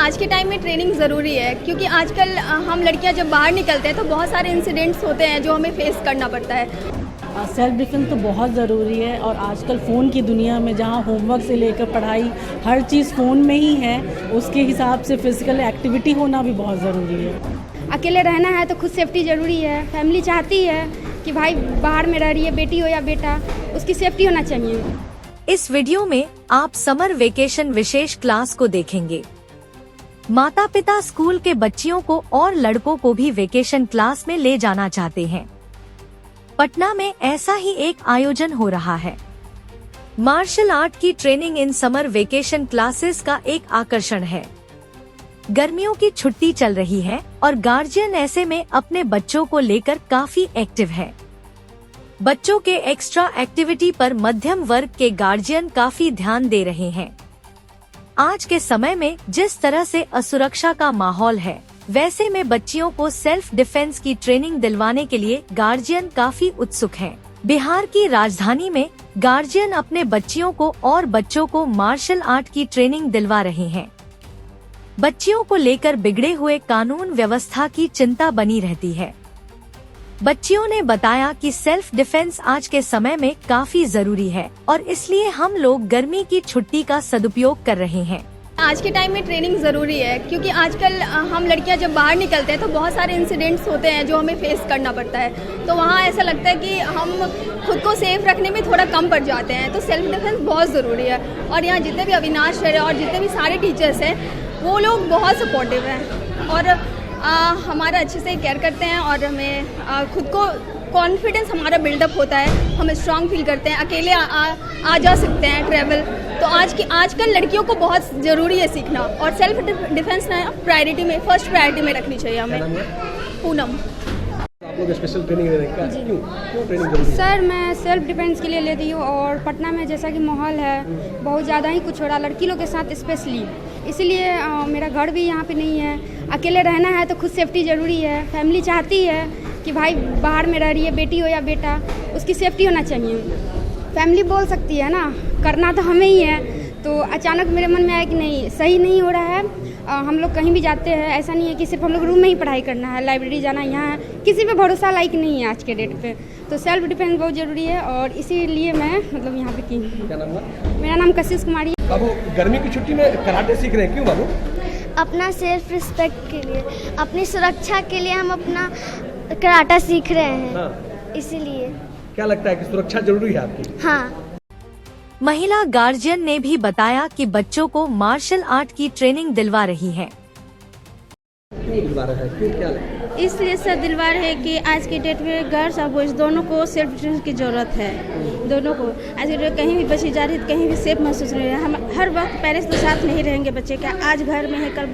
आज के टाइम में ट्रेनिंग ज़रूरी है क्योंकि आजकल हम लड़कियां जब बाहर निकलते हैं तो बहुत सारे इंसिडेंट्स होते हैं जो हमें फेस करना पड़ता है। सेल्फ डिफेंस तो बहुत ज़रूरी है और आजकल फ़ोन की दुनिया में जहाँ होमवर्क से लेकर पढ़ाई हर चीज़ फ़ोन में ही है, उसके हिसाब से फिज़िकल एक्टिविटी होना भी बहुत ज़रूरी है। अकेले रहना है तो खुद सेफ्टी ज़रूरी है। फैमिली चाहती है कि भाई बाहर में रह रही है बेटी हो या बेटा, उसकी सेफ्टी होना चाहिए। इस वीडियो में आप समर वेकेशन विशेष क्लास को देखेंगे। माता पिता स्कूल के बच्चियों को और लड़कों को भी वेकेशन क्लास में ले जाना चाहते हैं। पटना में ऐसा ही एक आयोजन हो रहा है। मार्शल आर्ट की training in summer vacation classes का एक आकर्षण है। गर्मियों की छुट्टी चल रही है और गार्जियन ऐसे में अपने बच्चों को लेकर काफी एक्टिव है। बच्चों के एक्स्ट्रा एक्टिविटी पर मध्यम वर्ग के गार्जियन काफी ध्यान दे रहे हैं। आज के समय में जिस तरह से असुरक्षा का माहौल है, वैसे में बच्चियों को सेल्फ डिफेंस की ट्रेनिंग दिलवाने के लिए गार्जियन काफी उत्सुक हैं। बिहार की राजधानी में गार्जियन अपने बच्चियों को और बच्चों को मार्शल आर्ट की ट्रेनिंग दिलवा रहे हैं। बच्चियों को लेकर बिगड़े हुए कानून व्यवस्था की चिंता बनी रहती है। बच्चियों ने बताया कि सेल्फ डिफेंस आज के समय में काफी जरूरी है और इसलिए हम लोग गर्मी की छुट्टी का सदुपयोग कर रहे हैं। आज के टाइम में ट्रेनिंग ज़रूरी है क्योंकि आजकल हम लड़कियां जब बाहर निकलते हैं तो बहुत सारे इंसिडेंट्स होते हैं जो हमें फेस करना पड़ता है। तो वहाँ ऐसा लगता है कि हम खुद को सेफ रखने में थोड़ा कम पड़ जाते हैं। तो सेल्फ डिफेंस बहुत ज़रूरी है और यहाँ जितने भी अविनाश सर और जितने भी सारे टीचर्स हैं वो लोग बहुत सपोर्टिव हैं और हमारा अच्छे से केयर करते हैं और हमें खुद को कॉन्फिडेंस हमारा बिल्डअप होता है। हम स्ट्रांग फील करते हैं, अकेले आ जा सकते हैं ट्रैवल। तो आजकल लड़कियों को बहुत ज़रूरी है सीखना और सेल्फ डिफेंस ना प्रायोरिटी में फर्स्ट प्रायोरिटी में रखनी चाहिए हमें। पूनम। आप लोग स्पेशल ट्रेनिंग ले रहे हैं क्या? क्यों ट्रेनिंग जरूरी है? सर मैं सेल्फ डिफेंस के लिए लेती हूँ और पटना में जैसा कि माहौल है बहुत ज़्यादा ही कुछ हो रहा लड़की लोग के साथ स्पेशली, इसीलिए मेरा घर भी यहाँ पे नहीं है। अकेले रहना है तो खुद सेफ्टी ज़रूरी है। फैमिली चाहती है कि भाई बाहर में रह रही है बेटी हो या बेटा, उसकी सेफ्टी होना चाहिए। फैमिली बोल सकती है ना, करना तो हमें ही है। तो अचानक मेरे मन में आया कि नहीं सही नहीं हो रहा है। हम लोग कहीं भी जाते हैं, ऐसा नहीं है कि सिर्फ हम लोग रूम में ही पढ़ाई करना है, लाइब्रेरी जाना, यहाँ किसी पे भरोसा लायक नहीं है आज के डेट पे। तो सेल्फ डिफेंस बहुत ज़रूरी है और इसीलिए मैं मतलब यहाँ पे की। क्या नाम है? मेरा नाम कशिश कुमारी। बाबू गर्मी की छुट्टी में कराटे सीख रहे हैं, क्यों बाबू? अपना सेल्फ रिस्पेक्ट के लिए, अपनी सुरक्षा के लिए हम अपना कराटा सीख रहे हैं। हाँ। इसीलिए क्या लगता है कि सुरक्षा जरूरी है आपकी? हाँ। महिला गार्जियन ने भी बताया कि बच्चों को मार्शल आर्ट की ट्रेनिंग दिलवा रही है। क्यों दिलवा रहा है? क्यों, क्या लगता है? इसलिए सर दिलवा रहे हैं कि आज के डेट में गर्ल्स और बॉयज़ दोनों को सेल्फ डिफेंस की ज़रूरत है। दोनों को आज के डेट कहीं भी बच्ची जा रही है कहीं भी सेफ महसूस नहीं है। हम हर वक्त पेरेंट्स के साथ नहीं रहेंगे बच्चे का। आज घर में है, कल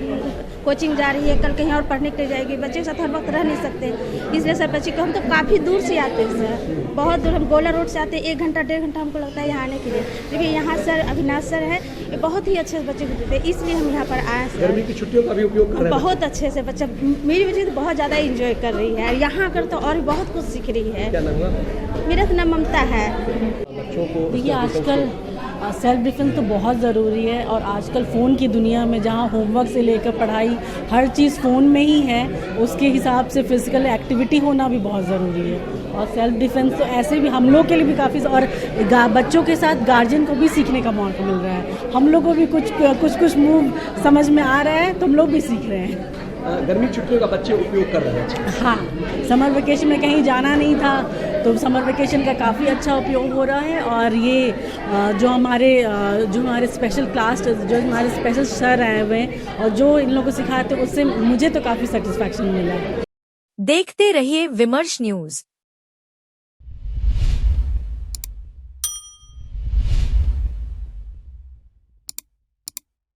कोचिंग जा रही है, कल कहीं और पढ़ने के लिए जाएगी। बच्चे के साथ हर वक्त रह नहीं सकते, इसलिए सर बच्चे को हम तो काफ़ी दूर से आते हैं सर, बहुत दूर। हम गोला रोड से आते हैं, 1 घंटा 1.5 घंटा हमको लगता है यहाँ आने के लिए। लेकिन यहाँ सर अविनाश सर है, ये बहुत ही अच्छे बच्चे को देते हैं, इसलिए हम यहाँ पर आए सर। गर्मी की छुट्टियों का भी उपयोग कर रहे हैं? बहुत अच्छे से बच्चा, मेरी बच्ची तो बहुत ज़्यादा इंजॉय कर रही है, यहाँ आकर तो और भी बहुत कुछ सीख रही है। क्या नाम हुआ? मेरा तो नाम ममता है। बच्चों को देखिए आजकल सेल्फ डिफेंस तो बहुत ज़रूरी है और आजकल फ़ोन की दुनिया में जहाँ होमवर्क से लेकर पढ़ाई हर चीज़ फ़ोन में ही है, उसके हिसाब से फिज़िकल एक्टिविटी होना भी बहुत ज़रूरी है। और सेल्फ डिफेंस तो ऐसे भी हम लोग के लिए भी काफ़ी, और बच्चों के साथ गार्जियन को भी सीखने का मौका मिल रहा है। हम लोग को भी कुछ मूव समझ में आ रहा है, तो हम लोग भी सीख रहे हैं। गर्मी छुट्टियों का बच्चे उपयोग कर रहे हैं? हाँ, समर वेकेशन में कहीं जाना नहीं था तो समर वेकेशन का काफ़ी अच्छा उपयोग हो रहा है। और ये जो हमारे स्पेशल क्लास, जो हमारे स्पेशल सर आए हुए हैं और जो इन लोगों को सिखाते हैं, उससे मुझे तो काफ़ी सेटिस्फैक्शन मिला है। देखते रहिए विमर्श न्यूज।